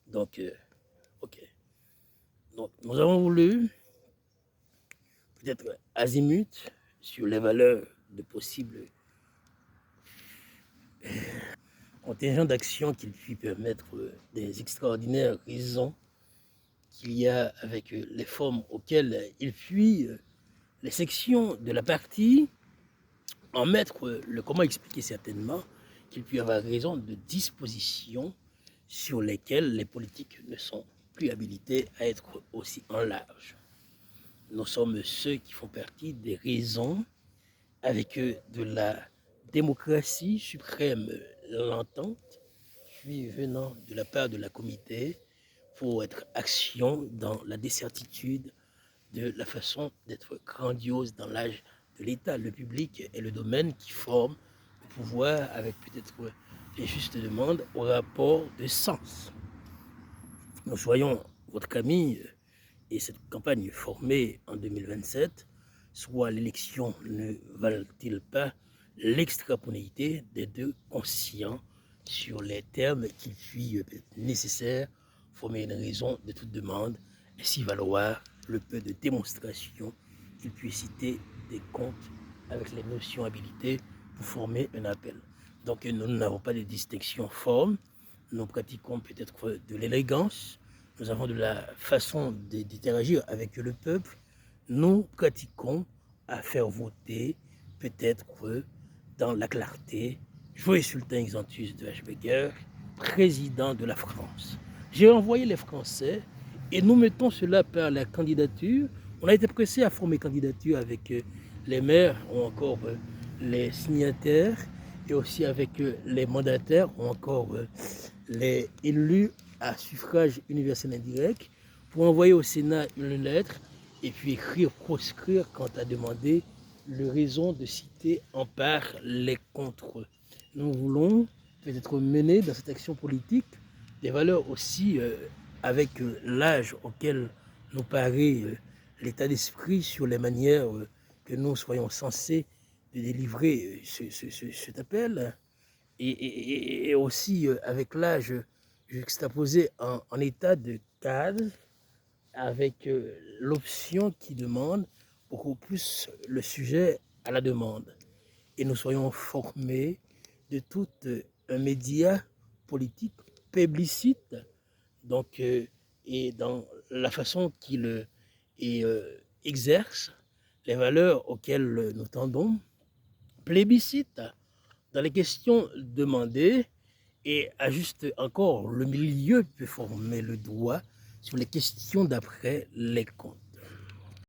Donc, ok. Donc, nous avons voulu peut-être azimut sur les valeurs de possibles contingents d'actions qui puissent permettre des extraordinaires raisons qu'il y a avec les formes auxquelles il fuit les sections de la partie, en mettre le comment expliquer certainement qu'il puisse y avoir raison de dispositions sur lesquelles les politiques ne sont plus habilités à être aussi en large. Nous sommes ceux qui font partie des raisons avec de la démocratie suprême l'entente, puis venant de la part de la comité pour être action dans la décertitude de la façon d'être grandiose dans l'âge de l'État. Le public est le domaine qui forme le pouvoir avec peut-être les justes demandes au rapport de sens. Nous soyons votre Camille et cette campagne formée en 2027, soit l'élection ne valent-ils pas l'extraponalité des deux conscients sur les termes qu'il fut nécessaire former une raison de toute demande, ainsi valoir le peu de démonstration qu'il puisse citer des comptes avec les notions habilitées pour former un appel. Donc nous n'avons pas de distinction forme, nous pratiquons peut-être de l'élégance, nous avons de la façon d'interagir avec le peuple, nous pratiquons à faire voter peut-être dans la clarté, Joël Sultan Exantus de Hbeger, président de la France. J'ai envoyé les Français et nous mettons cela par la candidature. On a été pressé à former candidature avec les maires ou encore les signataires et aussi avec les mandataires ou encore les élus à suffrage universel indirect pour envoyer au Sénat une lettre et puis écrire, proscrire quant à demander le raison de citer en part les contre. Nous voulons peut-être mener dans cette action politique des valeurs aussi avec l'âge auquel nous paraît l'état d'esprit sur les manières que nous soyons censés de délivrer cet appel et aussi avec l'âge juxtaposé en état de cadre avec l'option qui demande beaucoup plus le sujet à la demande. Et nous soyons formés de tout un média politique plébiscite, donc, et dans la façon qu'il exerce les valeurs auxquelles nous tendons, plébiscite dans les questions demandées et ajuste encore le milieu peut former le droit sur les questions d'après les comptes.